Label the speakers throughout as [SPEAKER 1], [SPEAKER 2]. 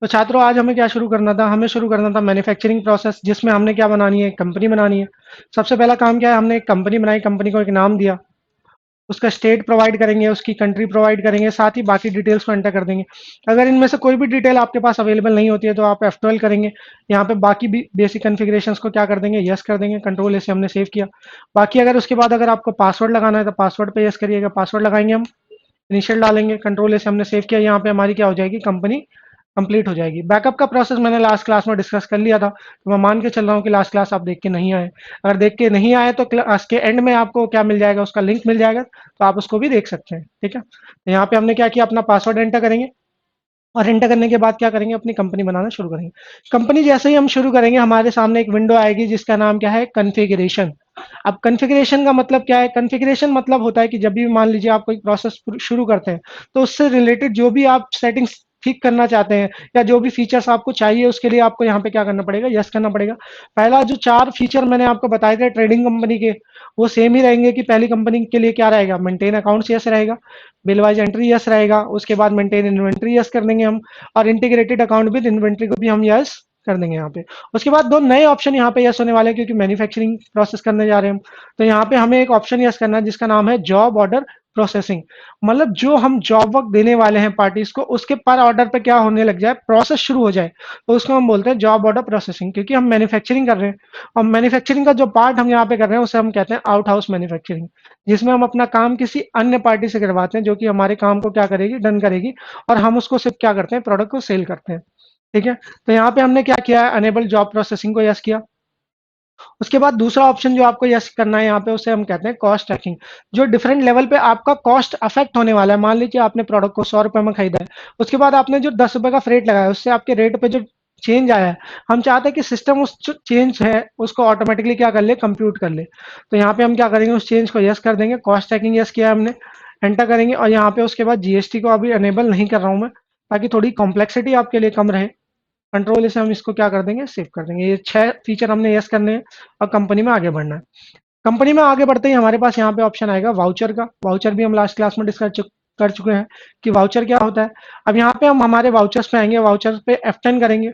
[SPEAKER 1] तो छात्रों आज हमें क्या शुरू करना था? हमें शुरू करना था मैन्युफैक्चरिंग प्रोसेस, जिसमें हमने क्या बनानी है? कंपनी बनानी है। सबसे पहला काम क्या है? हमने एक कंपनी बनाई, कंपनी को एक नाम दिया, उसका स्टेट प्रोवाइड करेंगे, उसकी कंट्री प्रोवाइड करेंगे, साथ ही बाकी डिटेल्स को एंटर कर देंगे। अगर इनमें से कोई भी डिटेल आपके पास अवेलेबल नहीं होती है तो आप F12 करेंगे। यहाँ पे बाकी भी बेसिक कॉन्फ़िगरेशंस को क्या कर देंगे? यस कर देंगे। कंट्रोल ऐसे हमने सेव किया। बाकी अगर उसके बाद अगर आपको पासवर्ड लगाना है तो पासवर्ड पे यस करिएगा। पासवर्ड लगाएंगे हम, इनिशियल डालेंगे, कंट्रोल ऐसे हमने सेव किया। यहाँ पे हमारी क्या हो जाएगी? कंपनी कंप्लीट हो जाएगी। बैकअप का प्रोसेस मैंने लास्ट क्लास में डिस्कस कर लिया था, तो मैं मान के चल रहा हूँ कि लास्ट क्लास आप देख के नहीं आए। अगर देख के नहीं आए तो क्लास के एंड में आपको क्या मिल जाएगा? उसका लिंक मिल जाएगा, तो आप उसको भी देख सकते हैं। ठीक है, तो यहाँ पे हमने क्या किया? अपना पासवर्ड एंटर करेंगे, और एंटर करने के बाद क्या करेंगे? अपनी कंपनी बनाना शुरू करेंगे। कंपनी जैसे ही हम शुरू करेंगे, हमारे सामने एक विंडो आएगी जिसका नाम क्या है? कॉन्फ़िगरेशन। अब कॉन्फ़िगरेशन का मतलब क्या है? कॉन्फ़िगरेशन मतलब होता है कि जब भी मान लीजिए आप कोई प्रोसेस शुरू करते हैं, तो उससे रिलेटेड जो भी आप सेटिंग्स ठीक करना चाहते हैं या जो भी फीचर्स आपको चाहिए, उसके लिए आपको यहाँ पे क्या करना पड़ेगा? यस करना पड़ेगा। पहला जो 4 फीचर मैंने आपको बताए थे ट्रेडिंग कंपनी के, वो सेम ही रहेंगे कि पहली कंपनी के लिए क्या रहेगा? मेंटेन अकाउंट्स यस रहेगा, बिल वाइज एंट्री यस रहेगा, उसके बाद मेंटेन इन्वेंट्री यस कर देंगे हम, और इंटीग्रेटेड अकाउंट विद इन्वेंट्री को भी हम यस कर देंगे यहाँ पे। उसके बाद 2 नए ऑप्शन यहाँ पे यस होने वाले हैं, क्योंकि मैन्युफैक्चरिंग प्रोसेस करने जा रहे हैं हम। तो यहाँ पे हमें एक ऑप्शन यस करना है जिसका नाम है जॉब ऑर्डर प्रोसेसिंग। मतलब जो हम जॉब वर्क देने वाले हैं पार्टीज को, उसके पर ऑर्डर पे क्या होने लग जाए? प्रोसेस शुरू हो जाए, तो उसको हम बोलते हैं जॉब ऑर्डर प्रोसेसिंग। क्योंकि हम मैन्युफैक्चरिंग कर रहे हैं, और मैन्युफैक्चरिंग का जो पार्ट हम यहाँ पे कर रहे हैं उसे हम कहते हैं आउट हाउस मैन्युफैक्चरिंग, जिसमें हम अपना काम किसी अन्य पार्टी से करवाते हैं, जो कि हमारे काम को क्या करेगी? डन करेगी, और हम उसको सिर्फ क्या करते हैं? प्रोडक्ट को सेल करते हैं। ठीक है, तो यहाँ पे हमने क्या किया है? अनेबल जॉब प्रोसेसिंग को यस किया। उसके बाद दूसरा ऑप्शन जो आपको यस करना है यहाँ पे, उसे हम कहते हैं कॉस्ट ट्रैकिंग। जो डिफरेंट लेवल पे आपका कॉस्ट अफेक्ट होने वाला है, मान लीजिए आपने प्रोडक्ट को 100 रुपए में खरीदा है, उसके बाद आपने जो 10 रुपए का फ्रेट लगाया, उससे आपके रेट पे जो चेंज आया है, हम चाहते हैं कि सिस्टम उस जो चेंज है उसको ऑटोमेटिकली क्या कर ले? कंप्यूट कर ले। तो यहाँ पे हम क्या करेंगे? उस चेंज को यस कर देंगे। कॉस्ट ट्रैकिंग यस किया है हमने, एंटर करेंगे, और यहाँ पे उसके बाद जीएसटी को अभी अनेबल नहीं कर रहा हूँ मैं, ताकि थोड़ी कॉम्प्लेक्सिटी आपके लिए कम रहे। कंट्रोल से हम इसको क्या कर देंगे? सेव कर देंगे। ये 6 फीचर हमने यस करने हैं, और कंपनी में आगे बढ़ना है। कंपनी में आगे बढ़ते ही हमारे पास यहाँ पे ऑप्शन आएगा वाउचर का। वाउचर भी हम लास्ट क्लास में डिस्कस कर चुके हैं कि वाउचर क्या होता है। अब यहाँ पे हम हमारे वाउचर्स पे आएंगे, वाउचर पे F10 करेंगे।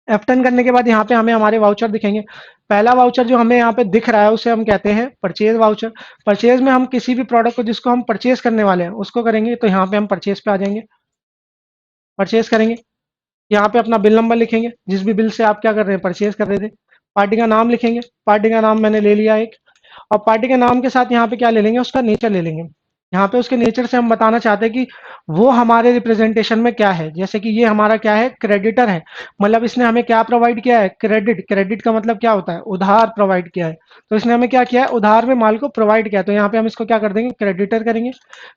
[SPEAKER 1] F10 करने के बाद यहाँ पे हमें हमारे वाउचर दिखेंगे। पहला वाउचर जो हमें यहाँ पे दिख रहा है उसे हम कहते हैं परचेज वाउचर। परचेज में हम किसी भी प्रोडक्ट को जिसको हम परचेज करने वाले हैं उसको करेंगे, तो यहाँ पे हम परचेज पे आ जाएंगे, परचेज करेंगे। यहाँ पे अपना बिल नंबर लिखेंगे, जिस भी बिल से आप क्या कर रहे हैं? परचेज कर रहे थे। पार्टी का नाम लिखेंगे, पार्टी का नाम मैंने ले लिया एक, और पार्टी के नाम के साथ यहाँ पे क्या ले लेंगे? उसका नेचर ले लेंगे। यहाँ पे उसके नेचर से हम बताना चाहते हैं कि वो हमारे रिप्रेजेंटेशन में क्या है। जैसे कि ये हमारा क्या है? क्रेडिटर है, मतलब इसने हमें क्या प्रोवाइड किया है? क्रेडिट। क्रेडिट का मतलब क्या होता है? उधार प्रोवाइड किया है। तो इसने हमें क्या किया है? उधार में माल को प्रोवाइड किया है। तो यहाँ पे हम इसको क्या कर देंगे? क्रेडिटर करेंगे।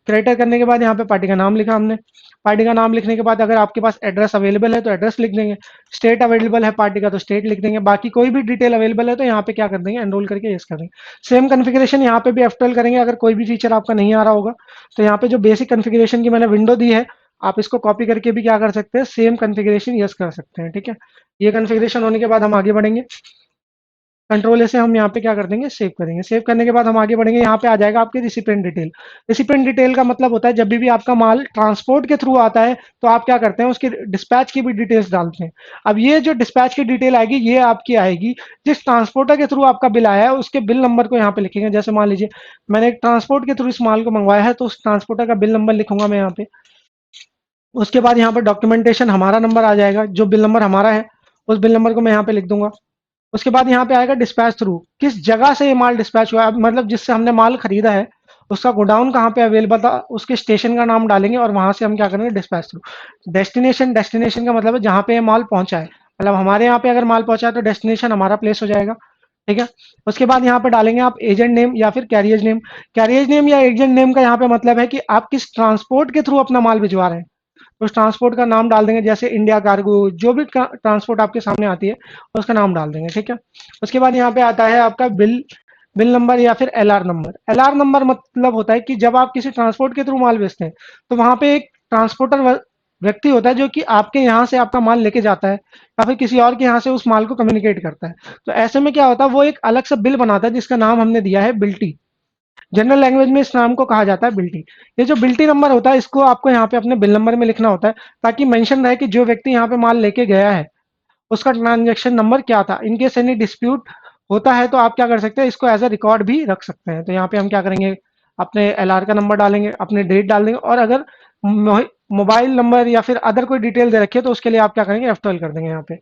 [SPEAKER 1] क्रेडिटर करने के बाद यहाँ पे पार्टी का नाम लिखा हमने। पार्टी का नाम लिखने के बाद अगर आपके पास एड्रेस अवेलेबल है तो एड्रेस लिख देंगे। स्टेट अवेलेबल है पार्टी का तो स्टेट लिख देंगे। बाकी कोई भी डिटेल अवेलेबल है तो यहाँ पे क्या कर देंगे? एनरोल करके यस कर देंगे। सेम कॉन्फ़िगरेशन यहाँ पे भी F12 करेंगे। अगर कोई भी फीचर आपका नहीं आ रहा होगा तो यहाँ पे जो बेसिक कॉन्फ़िगरेशन की मैंने विंडो दी है, आप इसको कॉपी करके भी क्या कर सकते हैं? सेम कॉन्फ़िगरेशन यस कर सकते हैं। ठीक है, ये कॉन्फ़िगरेशन होने के बाद हम आगे बढ़ेंगे। कंट्रोल से हम यहाँ पे क्या कर देंगे? सेव करेंगे। सेव करने के बाद हम आगे बढ़ेंगे। यहाँ पे आ जाएगा आपके रिसिपिएंट डिटेल। रिसिपिएंट डिटेल का मतलब होता है जब भी आपका माल ट्रांसपोर्ट के थ्रू आता है तो आप क्या करते हैं? उसकी डिस्पैच की भी डिटेल्स डालते हैं। अब ये जो डिस्पैच की डिटेल आएगी ये आपकी आएगी जिस ट्रांसपोर्टर के थ्रू आपका बिल आया है उसके बिल नंबर को यहाँ पे लिखेंगे। जैसे मान लीजिए मैंने एक ट्रांसपोर्ट के थ्रू इस माल को मंगवाया है, तो उस ट्रांसपोर्टर का बिल नंबर लिखूंगा मैं यहाँ पे। उसके बाद यहाँ पर डॉक्यूमेंटेशन हमारा नंबर आ जाएगा, जो बिल नंबर हमारा है उस बिल नंबर को मैं यहाँ पे लिख दूंगा। उसके बाद यहाँ पे आएगा डिस्पैच थ्रू, किस जगह से ये माल डिस्पैच हुआ है, मतलब जिससे हमने माल खरीदा है उसका गोडाउन कहाँ पे अवेलेबल था, उसके स्टेशन का नाम डालेंगे, और वहां से हम क्या करेंगे? Dispatch through. डेस्टिनेशन, डेस्टिनेशन का मतलब है जहाँ पे ये माल पहुंचा है, मतलब हमारे यहाँ पे अगर माल पहुंचा है तो डेस्टिनेशन हमारा प्लेस हो जाएगा। ठीक है, उसके बाद यहाँ पे डालेंगे आप एजेंट नेम या फिर कैरियज नेम। कैरियज नेम या एजेंट नेम का यहाँ पे मतलब है कि आप किस ट्रांसपोर्ट के थ्रू अपना माल भिजवा रहे हैं, तो उस ट्रांसपोर्ट का नाम डाल देंगे। जैसे इंडिया कार्गो, जो भी ट्रांसपोर्ट आपके सामने आती है उसका नाम डाल देंगे। ठीक है, उसके बाद यहाँ पे आता है आपका बिल बिल नंबर या फिर एलआर नंबर। एलआर नंबर मतलब होता है कि जब आप किसी ट्रांसपोर्ट के थ्रू माल बेचते हैं तो वहां पे एक ट्रांसपोर्टर व्यक्ति होता है जो कि आपके यहाँ से आपका माल लेके जाता है या फिर किसी और के यहाँ से उस माल को कम्युनिकेट करता है। तो ऐसे में क्या होता है? वो एक अलग से बिल बनाता है जिसका नाम हमने दिया है बिल्टी। जनरल लैंग्वेज में इस नाम को कहा जाता है बिल्टी। ये जो बिल्टी नंबर होता है इसको आपको यहाँ पे अपने बिल नंबर में लिखना होता है, ताकि मेंशन रहे कि जो व्यक्ति यहाँ पे माल लेके गया है उसका ट्रांजैक्शन नंबर क्या था। इन केस एनी डिस्प्यूट होता है तो आप क्या कर सकते हैं, इसको एज अ रिकॉर्ड भी रख सकते हैं। तो यहाँ पे हम क्या करेंगे, अपने एलआर का नंबर डालेंगे, अपने डेट डाल देंगे, और अगर मोबाइल नंबर या फिर अदर कोई डिटेल दे रखी है तो उसके लिए आप क्या करेंगे, F12 कर देंगे। यहाँ पे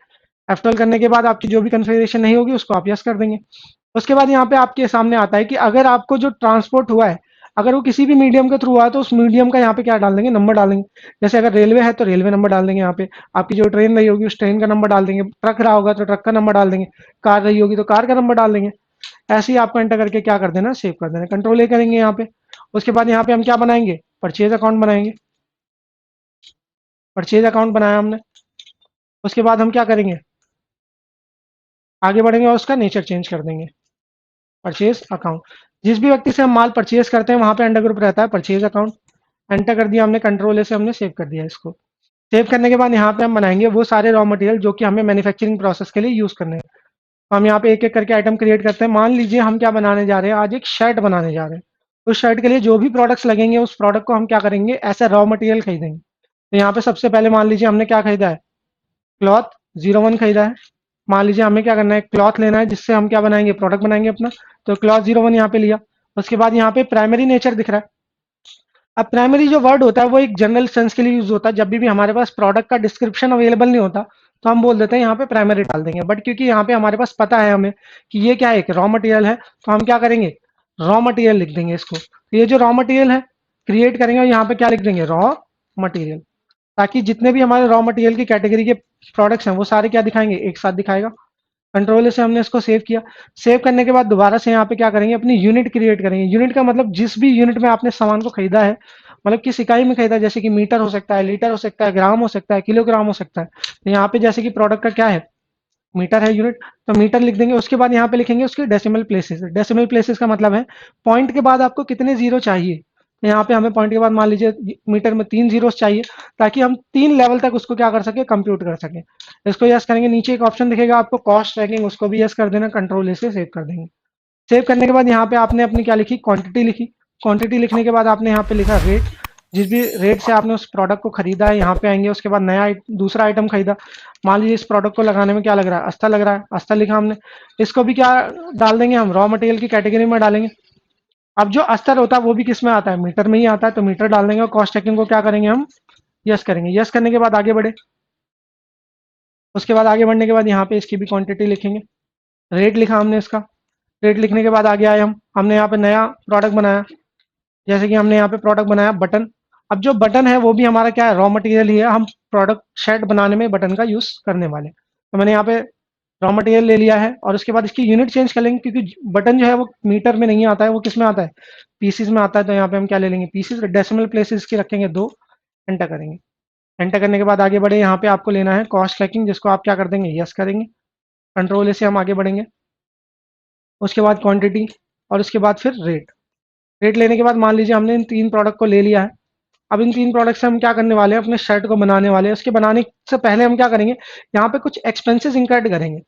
[SPEAKER 1] F12 करने के बाद आपकी जो भी कन्फिग्रेशन नहीं होगी उसको आप यस कर देंगे। उसके बाद यहाँ पे आपके सामने आता है कि अगर आपको जो ट्रांसपोर्ट हुआ है, अगर वो किसी भी मीडियम के थ्रू हुआ है तो उस मीडियम का यहाँ पे क्या डाल देंगे, नंबर डालेंगे। जैसे अगर रेलवे है तो रेलवे नंबर डाल देंगे यहाँ पे, आपकी जो ट्रेन रही होगी उस ट्रेन का नंबर डाल देंगे, ट्रक रहा होगा तो ट्रक का नंबर डाल देंगे, कार रही होगी तो कार का नंबर डाल देंगे। ऐसे ही आपको एंटर करके क्या कर देना, सेव कर देना, कंट्रोल ए करेंगे यहाँ पे। उसके बाद यहाँ पे हम क्या बनाएंगे, परचेज अकाउंट बनाएंगे। परचेज अकाउंट बनाया हमने। उसके बाद हम क्या करेंगे, आगे बढ़ेंगे और उसका नेचर चेंज कर देंगे, परचेज अकाउंट। जिस भी व्यक्ति से हम माल परचेज करते हैं वहां पे अंडर ग्रुप रहता है परचेज अकाउंट। एंटर कर दिया हमने, कंट्रोल ए से हमने सेव कर दिया इसको। सेव करने के बाद यहाँ पे हम बनाएंगे वो सारे रॉ मटेरियल जो कि हमें मैन्युफैक्चरिंग प्रोसेस के लिए यूज करने हैं। तो हम यहाँ पे एक एक करके आइटम क्रिएट करते हैं। मान लीजिए हम क्या बनाने जा रहे हैं, आज एक शर्ट बनाने जा रहे हैं। उस शर्ट के लिए जो भी प्रोडक्ट्स लगेंगे उस प्रोडक्ट को हम क्या करेंगे, ऐसा रॉ मटेरियल खरीदेंगे। तो यहाँ पे सबसे पहले मान लीजिए हमने क्या खरीदा है, क्लॉथ 01 खरीदा है। मान लीजिए हमें क्या करना है, क्लॉथ लेना है जिससे हम क्या बनाएंगे, प्रोडक्ट बनाएंगे अपना। तो क्लॉथ 01 यहाँ पे लिया। उसके बाद यहाँ पे प्राइमरी नेचर दिख रहा है। अब प्राइमरी जो वर्ड होता है वो एक जनरल सेंस के लिए यूज होता है। जब भी हमारे पास प्रोडक्ट का डिस्क्रिप्शन अवेलेबल नहीं होता तो हम बोल देते हैं यहाँ पे प्राइमरी डाल देंगे। बट क्योंकि यहाँ पे हमारे पास पता है हमें कि ये क्या है, एक रॉ मटेरियल है, तो हम क्या करेंगे, रॉ मटेरियल लिख देंगे इसको। तो ये जो रॉ मटेरियल है क्रिएट करेंगे और यहाँ पे क्या लिख देंगे, रॉ मटेरियल। ताकि जितने भी हमारे रॉ मटेरियल की कैटेगरी के प्रोडक्ट्स हैं वो सारे क्या दिखाएंगे, एक साथ दिखाएगा। कंट्रोल से हमने इसको सेव किया। सेव करने के बाद दोबारा से यहाँ पे क्या करेंगे, अपनी यूनिट क्रिएट करेंगे। यूनिट का मतलब जिस भी यूनिट में आपने सामान को खरीदा है, मतलब किस इकाई में खरीदा है, जैसे कि मीटर हो सकता है, लीटर हो सकता है, ग्राम हो सकता है, किलोग्राम हो सकता है। तो यहाँ पे जैसे कि प्रोडक्ट का क्या है, मीटर है यूनिट, तो मीटर लिख देंगे। उसके बाद यहाँ पे लिखेंगे उसके डेसिमल प्लेसेस। डेसिमल प्लेसेस का मतलब है पॉइंट के बाद आपको कितने जीरो चाहिए। तो यहाँ पे हमें पॉइंट के बाद मान लीजिए मीटर में 3 जीरो चाहिए, ताकि हम 3 लेवल तक उसको क्या कर सके, कंप्यूट कर सके। इसको यस करेंगे। नीचे एक ऑप्शन दिखेगा आपको कॉस्ट ट्रैकिंग, उसको भी यस कर देना, कंट्रोल से सेव कर देंगे। सेव करने के बाद यहाँ पे आपने अपनी क्या लिखी, क्वांटिटी लिखी। क्वांटिटी लिखने के बाद आपने यहाँ पे लिखा रेट। जिस भी रेट से आपने उस प्रोडक्ट को खरीदा है यहाँ पे आएंगे। उसके बाद नया दूसरा आइटम खरीदा। मान लीजिए इस प्रोडक्ट को लगाने में क्या लग रहा है, अस्तर लग रहा है, अस्तर लिखा हमने। इसको भी क्या डाल देंगे, हम रॉ मटेरियल की कैटेगरी में डालेंगे। अब जो अस्तर होता है वो भी किस में आता है, मीटर में ही आता है, तो मीटर डाल देंगे। और कॉस्ट चेकिंग को क्या करेंगे, हम यस करेंगे। यस करने के बाद आगे बढ़े। उसके बाद आगे बढ़ने के बाद यहाँ पे इसकी भी क्वांटिटी लिखेंगे। रेट लिखा हमने इसका। रेट लिखने के बाद आगे आए हमने यहाँ पे नया प्रोडक्ट बनाया। जैसे कि हमने यहाँ पे प्रोडक्ट बनाया बटन। अब जो बटन है वो भी हमारा क्या है, रॉ मटेरियल ही है। हम प्रोडक्ट शर्ट बनाने में बटन का यूज करने वाले। तो मैंने यहाँ पे रॉ मटेरियल ले लिया है और उसके बाद इसकी यूनिट चेंज कर लेंगे, क्योंकि बटन जो है वो मीटर में नहीं आता है, वो किस में आता है, पीसीस में आता है। तो यहाँ पे हम क्या ले लेंगे, पीसीस। डेसिमल प्लेसेस की रखेंगे 2। एंटर करेंगे। एंटर करने के बाद आगे बढ़े। यहाँ पे आपको लेना है कॉस्ट ट्रैकिंग, जिसको आप क्या कर देंगे, यस करेंगे। कंट्रोल से हम आगे बढ़ेंगे। उसके बाद क्वांटिटी और उसके बाद फिर रेट। रेट लेने के बाद मान लीजिए हमने इन 3 प्रोडक्ट को ले लिया है। अब इन 3 प्रोडक्ट से हम क्या करने वाले हैं, अपने शर्ट को बनाने वाले हैं। उसके बनाने से पहले हम क्या करेंगे, यहाँ पे कुछ एक्सपेंसेस इंकर्ड करेंगे।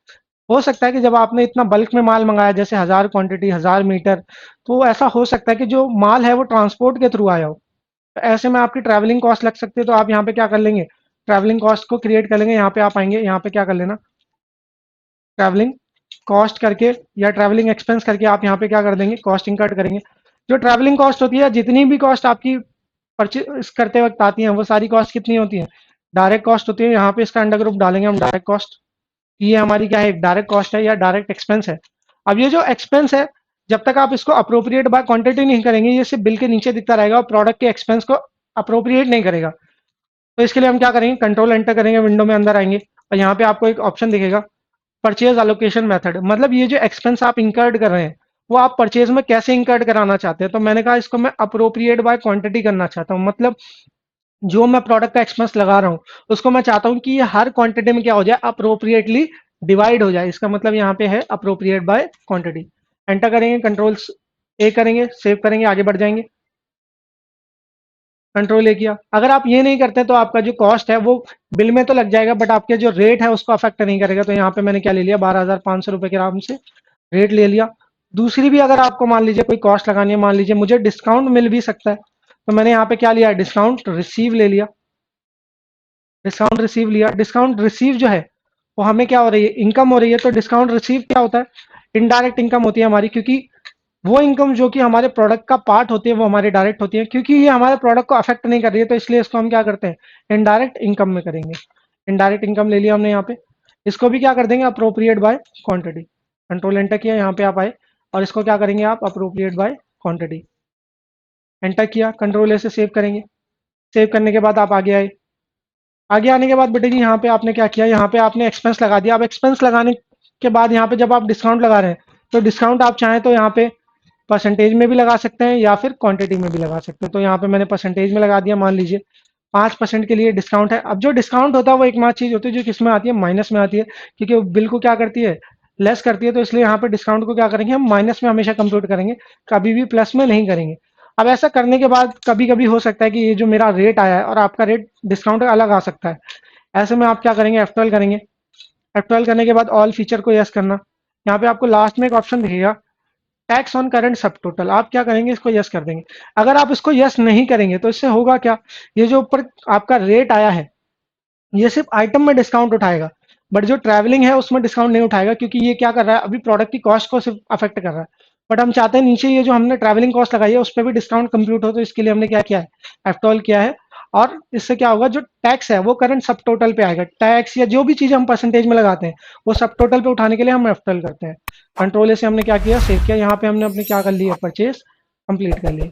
[SPEAKER 1] हो सकता है कि जब आपने इतना बल्क में माल मंगाया, जैसे 1000 क्वांटिटी, 1000 मीटर, तो ऐसा हो सकता है कि जो माल है वो ट्रांसपोर्ट के थ्रू आया हो। तो ऐसे में आपकी ट्रैवलिंग कॉस्ट लग सकती है। तो आप यहाँ पे क्या कर लेंगे, ट्रैवलिंग कॉस्ट को क्रिएट कर लेंगे। यहाँ पे आप आएंगे, यहाँ पे क्या कर लेना, ट्रैवलिंग कॉस्ट करके या ट्रैवलिंग एक्सपेंस करके आप यहाँ पे क्या कर देंगे, कॉस्ट इंकर्ट करेंगे। जो ट्रैवलिंग कॉस्ट होती है, जितनी भी कॉस्ट आपकी परचेज करते वक्त आती हैं, वो सारी कॉस्ट कितनी होती है, डायरेक्ट कॉस्ट होती है। यहाँ पे इसका अंडर ग्रुप डालेंगे हम, डायरेक्ट कॉस्ट। ये हमारी क्या है, डायरेक्ट कॉस्ट है या डायरेक्ट एक्सपेंस है। अब ये जो एक्सपेंस है, जब तक आप इसको अप्रोप्रिएट बाय क्वांटिटी नहीं करेंगे, ये सिर्फ बिल के नीचे दिखता रहेगा और प्रोडक्ट के एक्सपेंस को अप्रोप्रिएट नहीं करेगा। तो इसके लिए हम क्या करेंगे, कंट्रोल एंटर करेंगे, विंडो में अंदर आएंगे और यहाँ पे आपको एक ऑप्शन दिखेगा, परचेज एलोकेशन मेथड। मतलब ये जो एक्सपेंस आप इंकर्ड कर रहे हैं वो आप परचेज में कैसे इंकर्ड कराना चाहते हैं। तो मैंने कहा इसको मैं अप्रोप्रिएट बाय क्वांटिटी करना चाहता हूँ। मतलब जो मैं प्रोडक्ट का एक्सपेंस लगा रहा हूँ उसको मैं चाहता हूँ कि ये हर क्वांटिटी में क्या हो जाए, अप्रोप्रिएटली डिवाइड हो जाए। इसका मतलब यहाँ पे है अप्रोप्रिएट बाय क्वांटिटी। एंटर करेंगे, कंट्रोल ए करेंगे, सेव करेंगे, आगे बढ़ जाएंगे। कंट्रोल ए किया। अगर आप ये नहीं करते तो आपका जो कॉस्ट है वो बिल में तो लग जाएगा, बट आपके जो रेट है उसको अफेक्ट नहीं करेगा। तो यहाँ पे मैंने क्या ले लिया, 12,500 रुपए के आराम से रेट ले लिया। दूसरी भी अगर आपको मान लीजिए कोई कॉस्ट लगानी है, मान लीजिए मुझे डिस्काउंट मिल भी सकता है, तो मैंने यहाँ पे क्या लिया, डिस्काउंट रिसीव ले लिया। डिस्काउंट रिसीव लिया, डिस्काउंट रिसीव जो है वो हमें क्या हो रही है, इनकम हो रही है। तो डिस्काउंट रिसीव क्या होता है, इनडायरेक्ट इनकम होती है हमारी, क्योंकि वो इनकम जो कि हमारे प्रोडक्ट का पार्ट होती है वो हमारी डायरेक्ट होती है, क्योंकि ये हमारे प्रोडक्ट को अफेक्ट नहीं कर रही है, तो इसलिए इसको हम क्या करते हैं, इनडायरेक्ट इनकम में करेंगे। इनडायरेक्ट इनकम ले लिया हमने यहाँ पे, इसको भी क्या कर देंगे, appropriate by quantity. Control enter किया, यहाँ पे आप आए और इसको क्या करेंगे आप, अप्रोप्रिएट बाय क्वांटिटी। एंटर किया, कंट्रोल ए से सेव करेंगे। सेव करने के बाद आप आगे आए। आगे आने के बाद बेटे जी यहाँ पे आपने क्या किया, यहाँ पे आपने एक्सपेंस लगा दिया। अब एक्सपेंस लगाने के बाद यहाँ पे जब आप डिस्काउंट लगा रहे हैं, तो डिस्काउंट आप चाहें तो यहाँ पे परसेंटेज में भी लगा सकते हैं या फिर क्वांटिटी में भी लगा सकते हैं। तो यहाँ पे मैंने परसेंटेज में लगा दिया, मान लीजिए 5% के लिए डिस्काउंट है। अब जो डिस्काउंट होता है वो एकमात्र चीज होती है जो किसमें आती है, माइनस में आती है, क्योंकि वो बिल को क्या करती है, लेस करती है। तो इसलिए यहाँ पे डिस्काउंट को क्या करेंगे, हम माइनस में हमेशा कंप्यूट करेंगे, कभी भी प्लस में नहीं करेंगे। अब ऐसा करने के बाद कभी कभी हो सकता है कि ये जो मेरा रेट आया है और आपका रेट डिस्काउंट अलग आ सकता है। ऐसे में आप क्या करेंगे, F12 करेंगे। F12 करने के बाद ऑल फीचर को यस करना। यहाँ पे आपको लास्ट में एक ऑप्शन दिखेगा, टैक्स ऑन करंट सब टोटल, आप क्या करेंगे, इसको यस कर देंगे। अगर आप इसको यस नहीं करेंगे तो इससे होगा क्या, ये जो ऊपर आपका रेट आया है ये सिर्फ आइटम में डिस्काउंट उठाएगा, बट जो ट्रैवलिंग है उसमें डिस्काउंट नहीं उठाएगा, क्योंकि ये क्या कर रहा है, अभी प्रोडक्ट की कॉस्ट को सिर्फ अफेक्ट कर रहा है। बट हम चाहते हैं नीचे ये जो हमने ट्रैवलिंग कॉस्ट लगाई है उस पर भी डिस्काउंट कंप्यूट हो, तो इसके लिए हमने क्या किया है, F12 किया है। और इससे क्या होगा, जो टैक्स है वो करंट सब टोटल पे आएगा। टैक्स या जो भी चीज़ हम परसेंटेज में लगाते हैं वो सब टोटल पे उठाने के लिए हम F12 करते हैं। कंट्रोल ए से हमने क्या किया, सेव किया। यहाँ पे हमने अपने क्या कर लिया, परचेज कंप्लीट कर लिया।